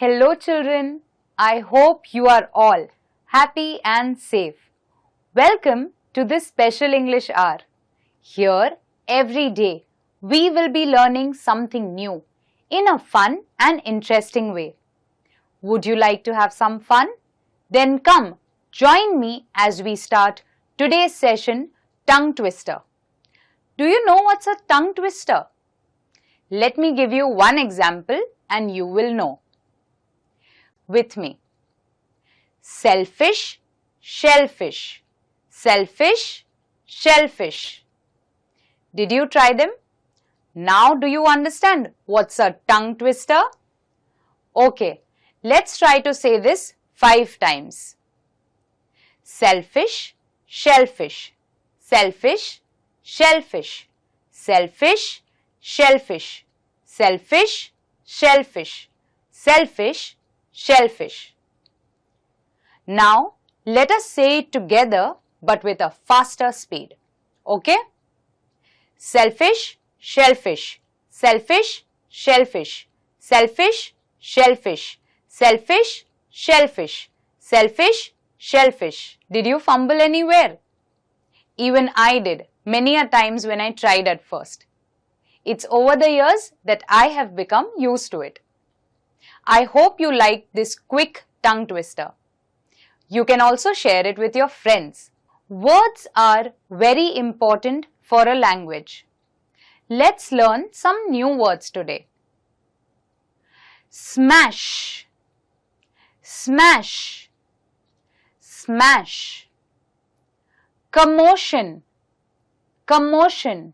Hello children, I hope you are all happy and safe. Welcome to this special English hour. Here, every day, we will be learning something new in a fun and interesting way. Would you like to have some fun? Then come, join me as we start today's session, Tongue Twister. Do you know what's a tongue twister? Let me give you one example and you will know. With me. Selfish, shellfish. Selfish, shellfish. Did you try them? Now do you understand what's a tongue twister? Okay, let's try to say this 5 times. Selfish, shellfish. Selfish, shellfish. Selfish, shellfish. Selfish, shellfish. Selfish, shellfish. Now, let us say it together but with a faster speed. Okay? Selfish, shellfish. Selfish, shellfish. Selfish, shellfish. Selfish, shellfish. Selfish, shellfish. Did you fumble anywhere? Even I did many a times when I tried at first. It's over the years that I have become used to it. I hope you liked this quick tongue twister. You can also share it with your friends. Words are very important for a language. Let's learn some new words today. Smash, smash, smash. Commotion, commotion,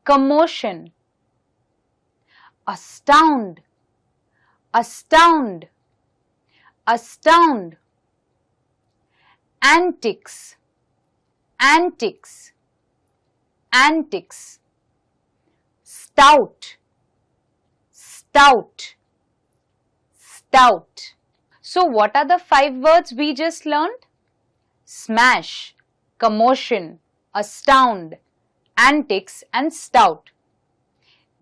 commotion. Astound, astound, astound. Antics, antics, antics. Stout, stout, stout. So what are the 5 words we just learned? Smash, commotion, astound, antics and stout.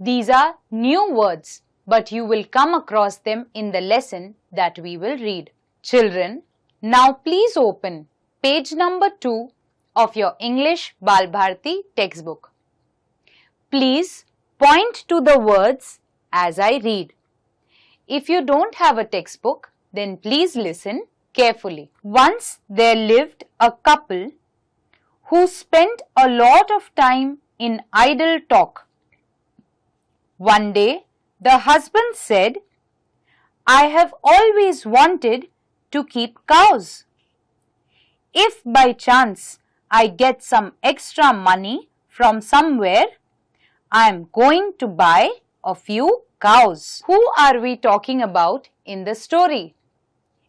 These are new words, but you will come across them in the lesson that we will read. Children, now please open page number 2 of your English Bal Bharati textbook. Please point to the words as I read. If you don't have a textbook, then please listen carefully. Once there lived a couple who spent a lot of time in idle talk. One day, the husband said, "I have always wanted to keep cows. If by chance I get some extra money from somewhere, I am going to buy a few cows." Who are we talking about in the story?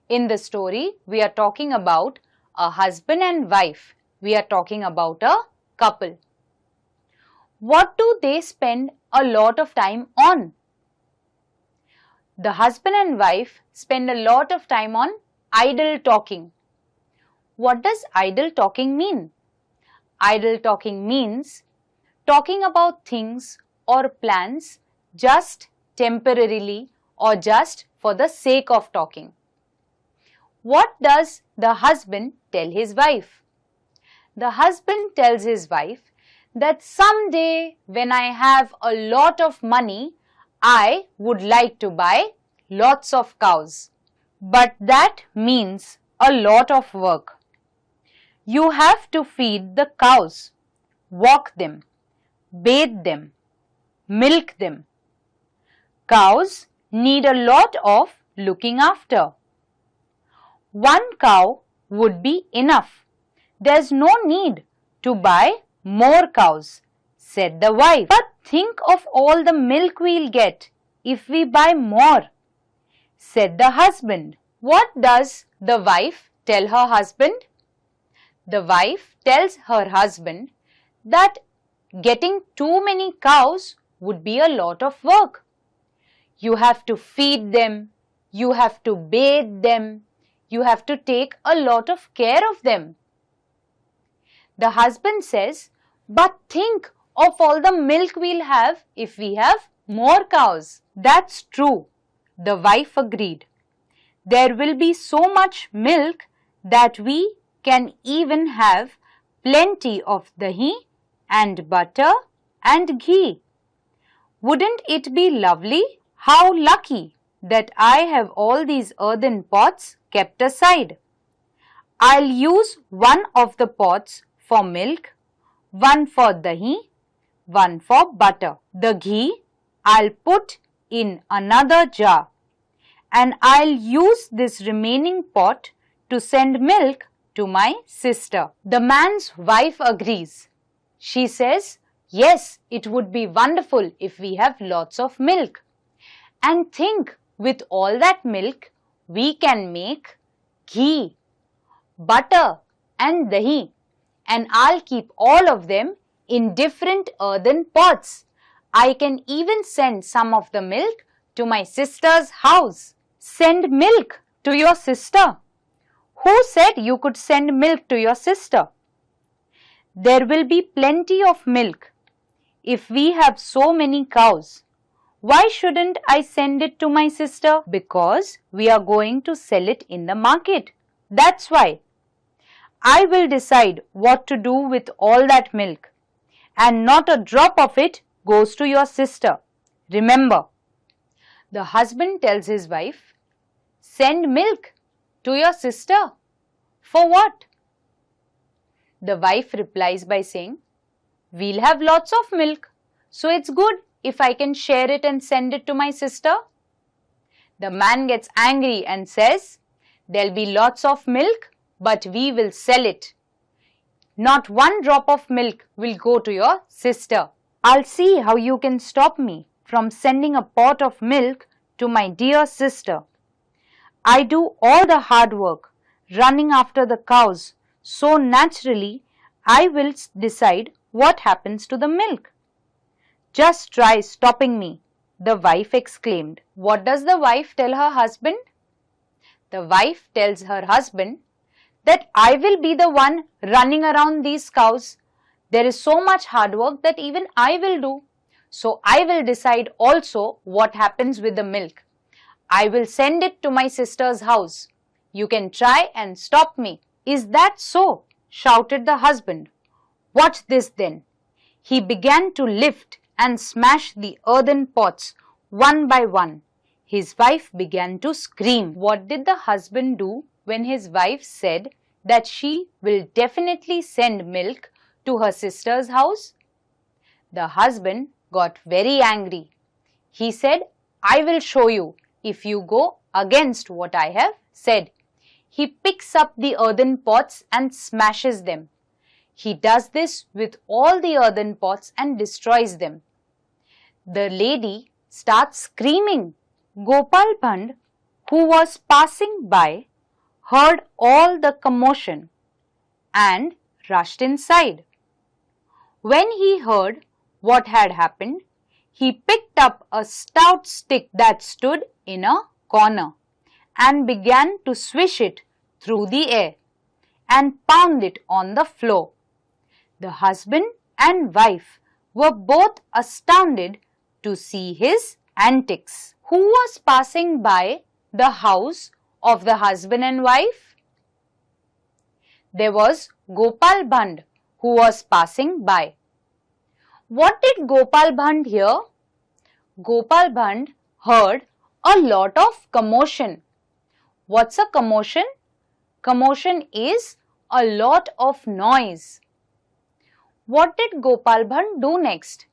In the story, we are talking about a husband and wife. We are talking about a couple. What do they spend a lot of time on? The husband and wife spend a lot of time on idle talking. What does idle talking mean? Idle talking means talking about things or plans just temporarily or just for the sake of talking. What does the husband tell his wife? The husband tells his wife that someday when I have a lot of money, I would like to buy lots of cows. But that means a lot of work. You have to feed the cows, walk them, bathe them, milk them. Cows need a lot of looking after. One cow would be enough. There's no need to buy more cows, said the wife. But think of all the milk we'll get if we buy more, said the husband. What does the wife tell her husband? The wife tells her husband that getting too many cows would be a lot of work. You have to feed them, you have to bathe them, you have to take a lot of care of them. The husband says, but think of all the milk we'll have if we have more cows. That's true. The wife agreed. There will be so much milk that we can even have plenty of dahi and butter and ghee. Wouldn't it be lovely? How lucky that I have all these earthen pots kept aside. I'll use one of the pots for milk, one for dahi, one for butter. The ghee I'll put in another jar, and I'll use this remaining pot to send milk to my sister. The man's wife agrees. She says, yes, it would be wonderful if we have lots of milk. And think, with all that milk, we can make ghee, butter and dahi, and I'll keep all of them in different earthen pots. I can even send some of the milk to my sister's house. Send milk to your sister? Who said you could send milk to your sister? There will be plenty of milk if we have so many cows. Why shouldn't I send it to my sister? Because we are going to sell it in the market. That's why. I will decide what to do with all that milk, and not a drop of it goes to your sister. Remember. The husband tells his wife, send milk to your sister. For what? The wife replies by saying, we'll have lots of milk, so it's good if I can share it and send it to my sister. The man gets angry and says, there'll be lots of milk, but we will sell it. Not one drop of milk will go to your sister. I'll see how you can stop me from sending a pot of milk to my dear sister. I do all the hard work, running after the cows, so naturally I will decide what happens to the milk. Just try stopping me, the wife exclaimed. What does the wife tell her husband? The wife tells her husband that I will be the one running around these cows. There is so much hard work that even I will do. So I will decide also what happens with the milk. I will send it to my sister's house. You can try and stop me. Is that so? Shouted the husband. Watch this then. He began to lift and smash the earthen pots one by one. His wife began to scream. What did the husband do when his wife said that she will definitely send milk to her sister's house? The husband got very angry. He said, I will show you if you go against what I have said. He picks up the earthen pots and smashes them. He does this with all the earthen pots and destroys them. The lady starts screaming. Gopal Bhand, who was passing by, heard all the commotion and rushed inside. When he heard what had happened, he picked up a stout stick that stood in a corner and began to swish it through the air and pound it on the floor. The husband and wife were both astounded to see his antics. Who was passing by the house of the husband and wife? There was Gopal Bhand who was passing by. What did Gopal Bhand hear? Gopal Bhand heard a lot of commotion. What's a commotion? Commotion is a lot of noise. What did Gopal Bhand do next?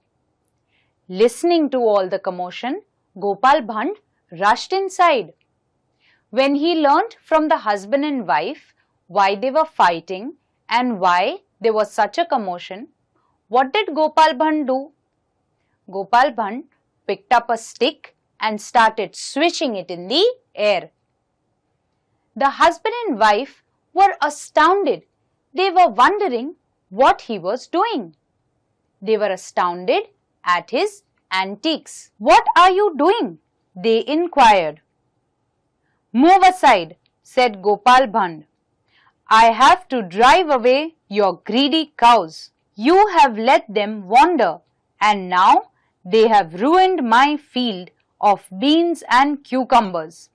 Listening to all the commotion, Gopal Bhand rushed inside. When he learnt from the husband and wife why they were fighting and why there was such a commotion, what did Gopal Bhand do? Gopal Bhand picked up a stick and started swishing it in the air. The husband and wife were astounded. They were wondering what he was doing. They were astounded at his antics. What are you doing? They inquired. Move aside, said Gopal Bhand. I have to drive away your greedy cows. You have let them wander, and now they have ruined my field of beans and cucumbers.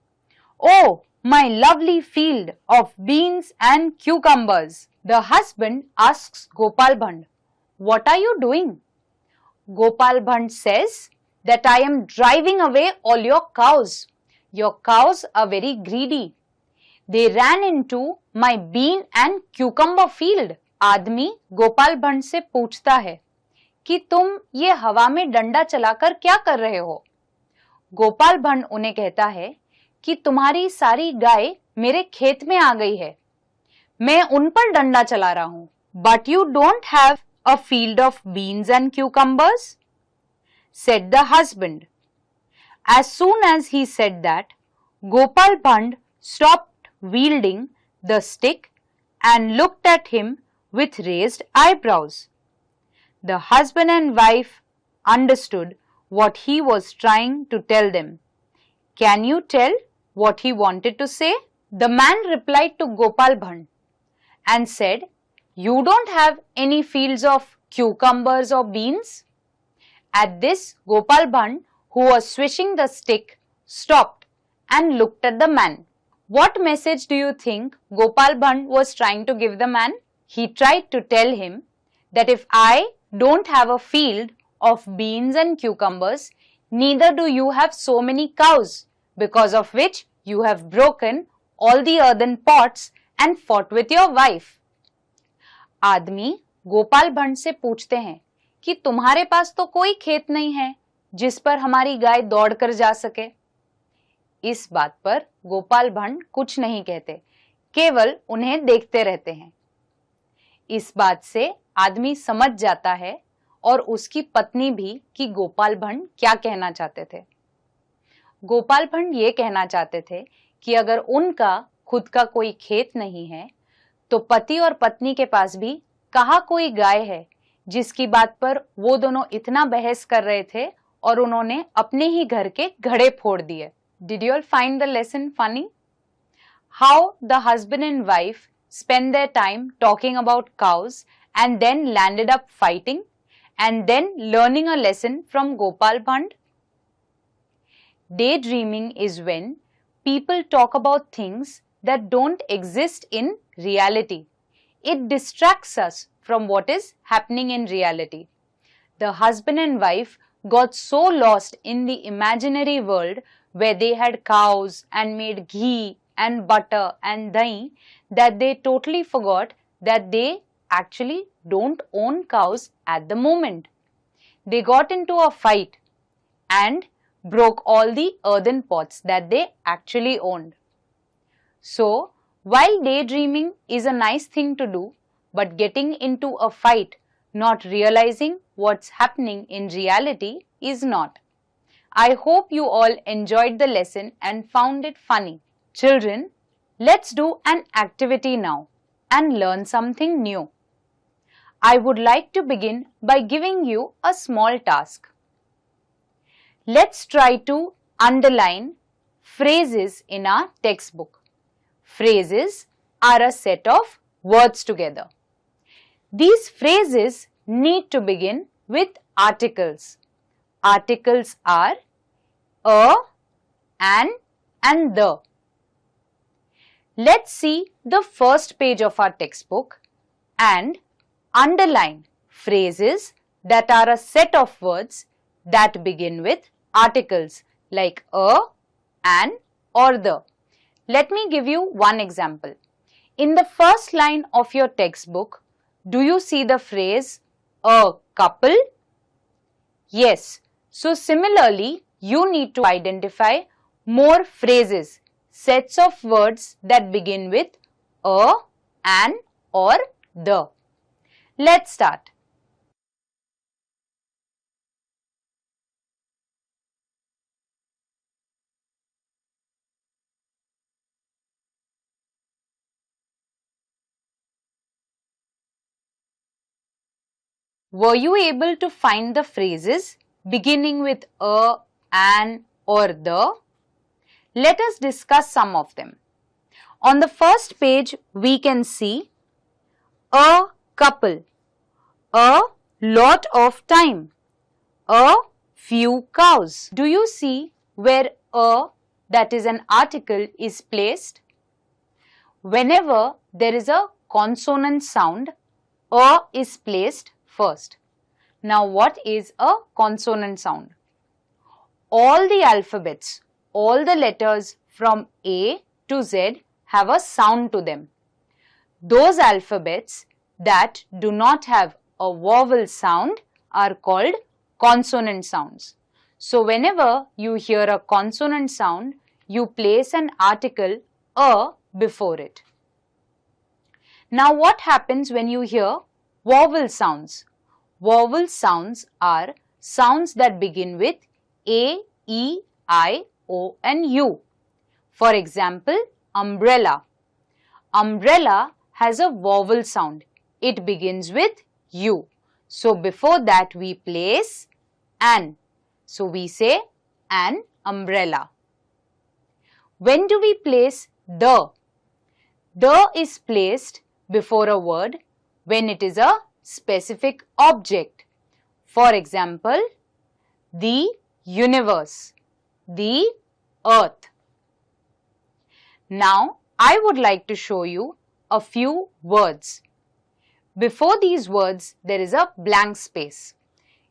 Oh, my lovely field of beans and cucumbers. The husband asks Gopal Bhand, what are you doing? Gopal Bhand says that I am driving away all your cows. Your cows are very greedy. They ran into my bean and cucumber field. आदमी गोपाल भंड से पूछता है कि तुम ये हवा में डंडा चलाकर क्या कर रहे हो? गोपाल भंड उन्हें कहता है कि तुम्हारी सारी गाय मेरे खेत में आ गई है, मैं उन पर डंडा चला रहा हूं. But you don't have a field of beans and cucumbers, said the husband. As soon as he said that, Gopal Bhand stopped wielding the stick and looked at him with raised eyebrows. The husband and wife understood what he was trying to tell them. Can you tell what he wanted to say? The man replied to Gopal Bhand and said, you don't have any fields of cucumbers or beans? At this, Gopal Bhand, who was swishing the stick, stopped and looked at the man. What message do you think Gopal Bhand was trying to give the man? He tried to tell him that if I don't have a field of beans and cucumbers, neither do you have so many cows, because of which you have broken all the earthen pots and fought with your wife. आदमी गोपाल भंड से पूछते हैं कि तुम्हारे पास तो कोई खेत नहीं है जिस पर हमारी गाय दौड़कर जा सके. इस बात पर गोपाल भंड कुछ नहीं कहते, केवल उन्हें देखते रहते हैं. इस बात से आदमी समझ जाता है और उसकी पत्नी भी कि गोपाल भंड क्या कहना चाहते थे. गोपाल भंड ये कहना चाहते थे कि अगर उनका खुद का कोई खेत नहीं है तो पति और पत्नी के पास भी कहाँ कोई गाय है जिसकी बात पर वो दोनों इतना बहस कर रहे थे और उन्होंने अपने ही घर के घड़े फोड़ दिए. Did you all find the lesson funny? How the husband and wife spent their time talking about cows and then landed up fighting and then learning a lesson from Gopal Bhand? Daydreaming is when people talk about things that don't exist in reality. It distracts us from what is happening in reality. The husband and wife got so lost in the imaginary world where they had cows and made ghee and butter and dahi that they totally forgot that they actually don't own cows at the moment. They got into a fight and broke all the earthen pots that they actually owned. So, while daydreaming is a nice thing to do, but getting into a fight, not realizing what's happening in reality is not. I hope you all enjoyed the lesson and found it funny. Children, let's do an activity now and learn something new. I would like to begin by giving you a small task. Let's try to underline phrases in our textbook. Phrases are a set of words together. These phrases need to begin with articles. Articles are a, an, and the. Let's see the first page of our textbook and underline phrases that are a set of words that begin with articles like a, an, or the. Let me give you one example. In the first line of your textbook, do you see the phrase a couple? Yes. So similarly, you need to identify more phrases, sets of words that begin with a, an, or the. Let's start. Were you able to find the phrases beginning with a, an, or the? Let us discuss some of them. On the first page, we can see a couple, a lot of time, a few cows. Do you see where a, that is an article, is placed? Whenever there is a consonant sound, a is placed first. Now what is a consonant sound? All the alphabets, all the letters from A to Z have a sound to them. Those alphabets that do not have a vowel sound are called consonant sounds. So whenever you hear a consonant sound, you place an article a before it. Now what happens when you hear vowel sounds? Vowel sounds are sounds that begin with A, E, I, O and U. For example, umbrella. Umbrella has a vowel sound. It begins with U. So before that we place an. So we say an umbrella. When do we place the? The is placed before a word when it is a specific object. For example, the universe, the earth. Now, I would like to show you a few words. Before these words, there is a blank space.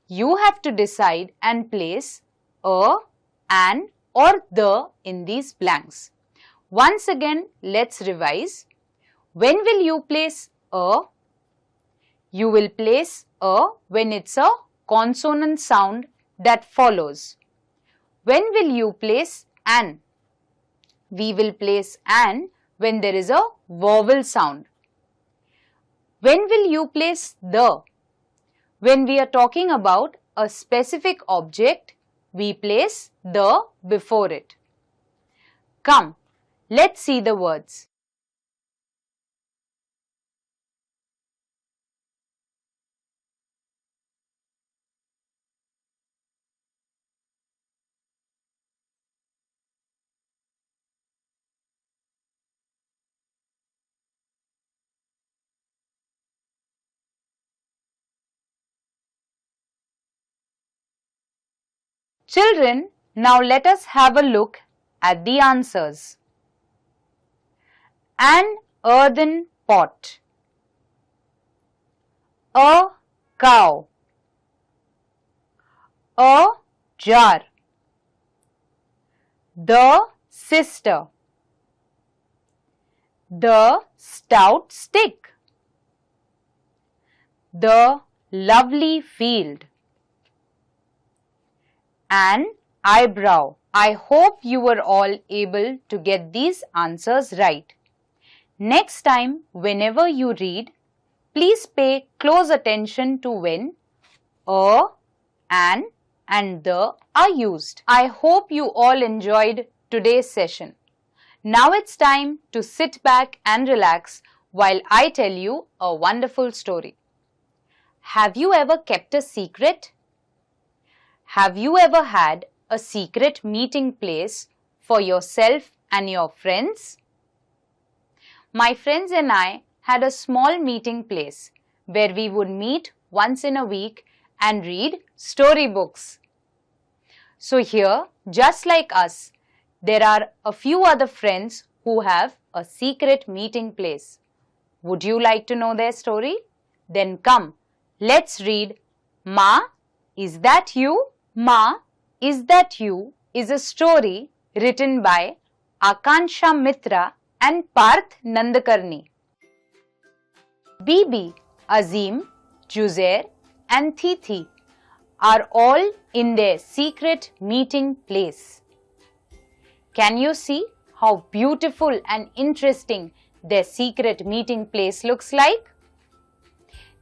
You have to decide and place a, an or the in these blanks. Once again, let's revise. When will you place a? You will place a when it's a consonant sound that follows. When will you place an? We will place an when there is a vowel sound. When will you place the? When we are talking about a specific object, we place the before it. Come, let's see the words. Children, now let us have a look at the answers. An earthen pot. A cow. A jar. The sister. The stout stick. The lovely field. An eyebrow. I hope you were all able to get these answers right. Next time, whenever you read, please pay close attention to when a, an and the are used. I hope you all enjoyed today's session. Now it's time to sit back and relax while I tell you a wonderful story. Have you ever kept a secret? Have you ever had a secret meeting place for yourself and your friends? My friends and I had a small meeting place where we would meet once in a week and read storybooks. So here, just like us, there are a few other friends who have a secret meeting place. Would you like to know their story? Then come, let's read Ma, Is That You? Ma, Is That You? Is a story written by Akansha Mitra and Parth Nandakarni. Bibi, Azim, Juzair and Thithi are all in their secret meeting place. Can you see how beautiful and interesting their secret meeting place looks like?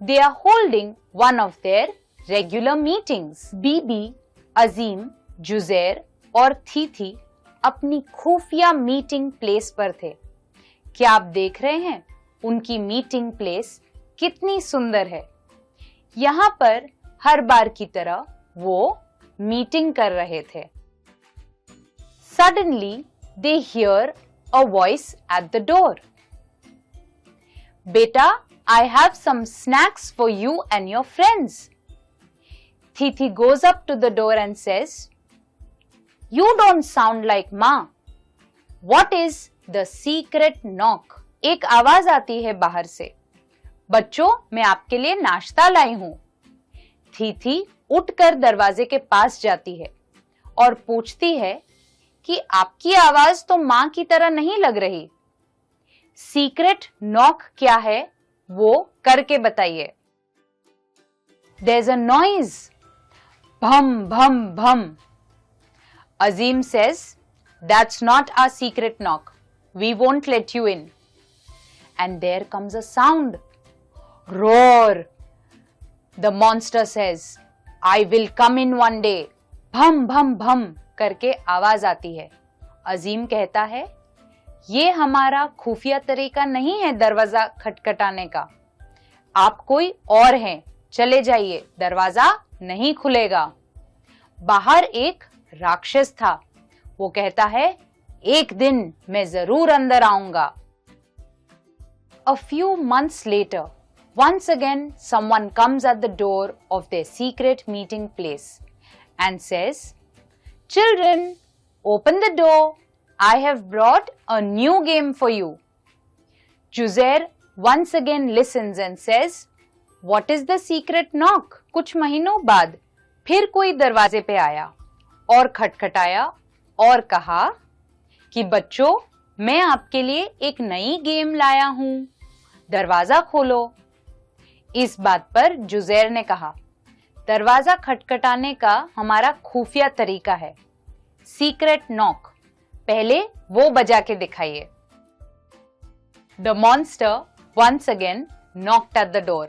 They are holding one of their regular meetings. Bibi, Azim, Juzair और थीथी अपनी खुफिया meeting place पर थे। क्या आप देख रहे हैं उनकी मीटिंग प्लेस कितनी सुंदर है। यहाँ पर हर बार की तरह वो मीटिंग कर रहे थे। Suddenly they hear a voice at the door. Beta, I have some snacks for you and your friends. Thithi goes up to the door and says, You don't sound like माँ. What is the secret knock? एक आवाज आती है बाहर से. बच्चों, मैं आपके लिए नाश्ता लाई हूं. थी उठकर दरवाजे के पास जाती है और पूछती है कि आपकी आवाज तो माँ की तरह नहीं लग रही. सीक्रेट नॉक क्या है वो करके बताइए. There's a noise. Bhum, bhum, bhum. Azim says, that's not our secret knock. We won't let you in. And there comes a sound. Roar. The monster says, I will come in one day. Bhum, bhum, bhum करके आवाज आती है. अजीम कहता है, ये हमारा खुफिया तरीका नहीं है दरवाजा खटखटाने का. आप कोई और हैं. चले जाइए, दरवाजा नहीं खुलेगा. बाहर एक राक्षस था. वो कहता है, एक दिन मैं जरूर अंदर आऊंगा. A few months later, once again someone comes at the door of their secret meeting place and says, Children, open the door. I have brought a new game for you. Juzair once again listens and says, What is the secret knock? कुछ महीनों बाद फिर कोई दरवाजे पे आया और खटखटाया और कहा कि बच्चों, मैं आपके लिए एक नई गेम लाया हूं. दरवाजा खोलो. इस बात पर जुजैर ने कहा, दरवाजा खटखटाने का हमारा खुफिया तरीका है. Secret knock. पहले वो बजा के दिखाइए. The monster once again knocked at the door.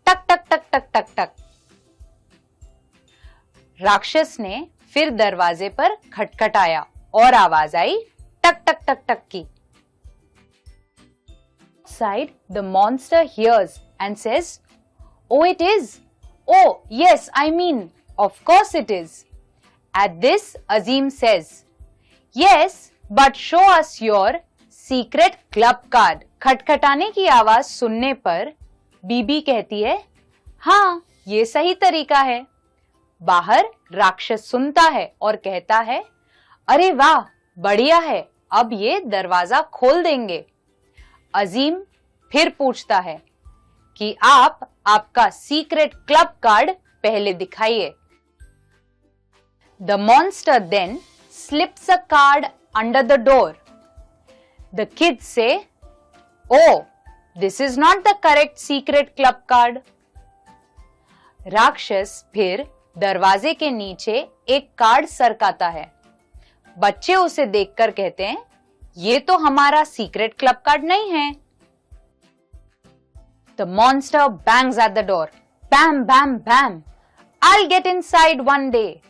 टक टक टक टक टक टक. राक्षस ने फिर दरवाजे पर खटखटाया और आवाज आई टक टक टक टक की. Outside, the monster hears and says, Oh, it is. Oh, yes, I mean, of course it is. At this, Azim says, Yes, but show us your secret club card. खटखटाने की आवाज सुनने पर बीबी कहती है, हाँ, ये सही तरीका है. बाहर राक्षस सुनता है और कहता है, अरे वाह, बढ़िया है, अब ये दरवाजा खोल देंगे. अजीम फिर पूछता है कि आप आपका सीक्रेट क्लब कार्ड पहले दिखाइए. The monster then slips a card under the door. The kids say, Oh, this is not the correct secret club card. राक्षस फिर दरवाजे के नीचे एक कार्ड सरकाता है. बच्चे उसे देखकर कहते हैं, ये तो हमारा सीक्रेट क्लब कार्ड नहीं है. The monster bangs at the door. Bam, bam, bam. I'll get inside one day.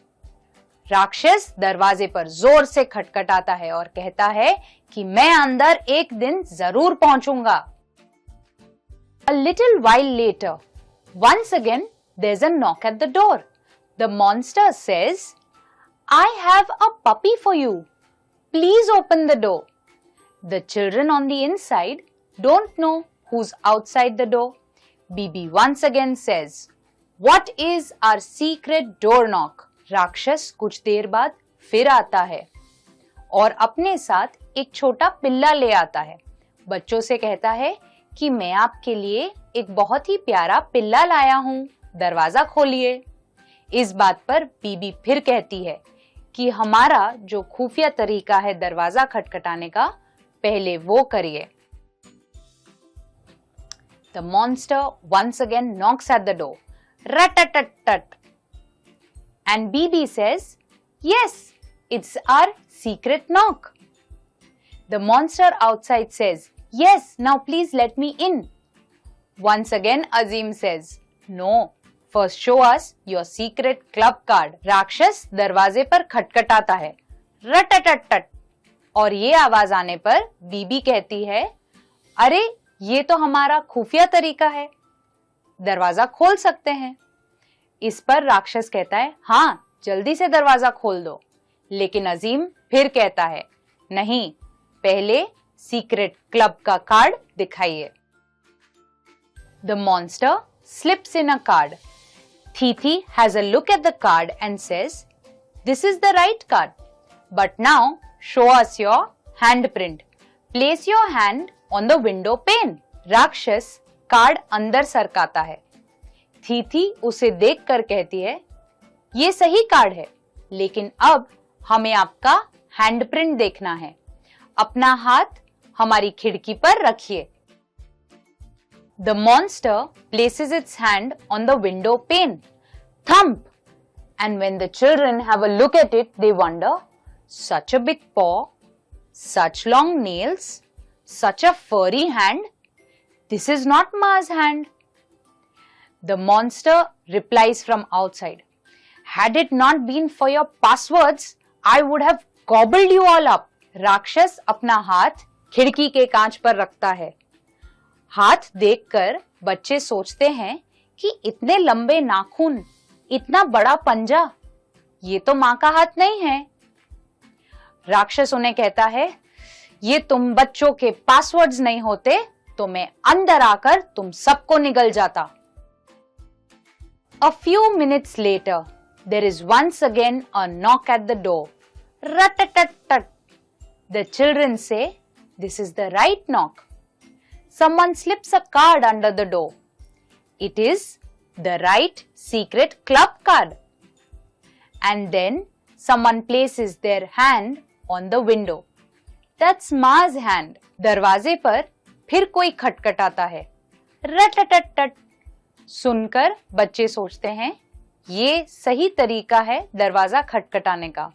राक्षस दरवाजे पर जोर से खटखटाता है और कहता है कि मैं अंदर एक दिन जरूर पहुंचूंगा. A little while later, once again there's a knock at the door. The monster says, I have a puppy for you. Please open the door. The children on the inside don't know who's outside the door. Bibi once again says, What is our secret door knock? राक्षस कुछ देर बाद फिर आता है और अपने साथ एक छोटा पिल्ला ले आता है. बच्चों से कहता है कि मैं आपके लिए एक बहुत ही प्यारा पिल्ला लाया हूं, दरवाजा खोलिए. इस बात पर बीबी फिर कहती है कि हमारा जो खुफिया तरीका है दरवाजा खटखटाने का, पहले वो करिए. The monster once again knocks at the door. Rat-tat-tat-tat. And Bibi says, Yes, it's our secret knock. The monster outside says, Yes, now please let me in. Once again Azim says, No, first show us your secret club card. राक्षस दरवाजे पर खटखटाता है, रटटटट. और ये आवाज आने पर बीबी कहती है, अरे ये तो हमारा खुफिया तरीका है, दरवाजा खोल सकते हैं. इस पर राक्षस कहता है, हाँ, जल्दी से दरवाजा खोल दो. लेकिन अजीम फिर कहता है, नहीं, पहले सीक्रेट क्लब का कार्ड दिखाइए. The monster slips in a card. Titi has a look at the card and says, This is the right card. But now show us your handprint. Place your hand on the window pane. राक्षस card अंदर सरकाता है। थीथी उसे देखकर कहती है, ये सही card है, लेकिन अब हमें आपका हैंडप्रिंट देखना है। अपना हाथ हमारी खिड़की पर रखिए। The monster places its hand on the window pane. Thump! And when the children have a look at it, they wonder, such a big paw, such long nails, such a furry hand. This is not Ma's hand. The monster replies from outside, had it not been for your passwords, I would have gobbled you all up. राक्षस अपना हाथ खिड़की के कांच पर रखता है। हाथ देखकर बच्चे सोचते हैं कि इतने लंबे नाखून, इतना बड़ा पंजा, ये तो मां का हाथ नहीं है। राक्षस उन्हें कहता है, ये तुम बच्चों के पासवर्ड्स नहीं होते तो मैं अंदर आकर तुम सबको निगल जाता। A few minutes later, there is once again a knock at the door. Rat-tat-tat-tat. The children say, this is the right knock. Someone slips a card under the door. It is the right secret club card. And then someone places their hand on the window. That's Ma's hand. दरवाजे पर फिर कोई खटखटाता है। रट-टट-टट। सुनकर बच्चे सोचते हैं, ये सही तरीका है दरवाजा खटखटाने का।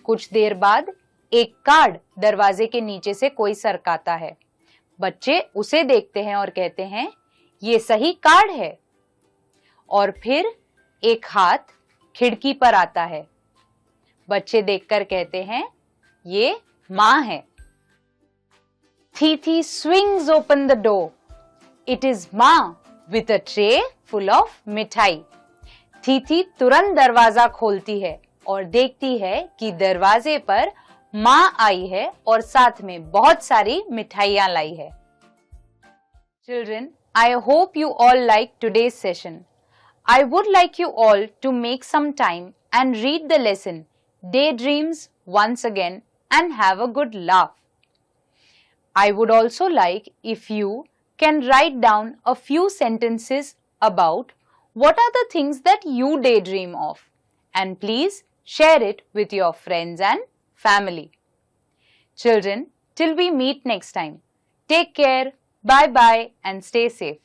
कुछ देर बाद एक कार्ड दरवाजे के नीचे से कोई सरकाता है। बच्चे उसे देखते हैं और कहते हैं, ये सही कार्ड है। और फिर एक हाथ खिड़की पर आता है। बच्चे देखकर कहते हैं, ये मां है। Thithi swings open the door. It is Ma with a tray full of मिठाई। थीथी तुरंत दरवाजा खोलती है और देखती है कि दरवाजे पर मां आई है और साथ में बहुत सारी मिठाइयां लाई है। Children, I hope you all like today's session. I would like you all to make some time and read the lesson Daydreams once again and have a good laugh. I would also like if you can write down a few sentences about what are the things that you daydream of, and please share it with your friends and family. Children, till we meet next time, take care, bye bye and stay safe.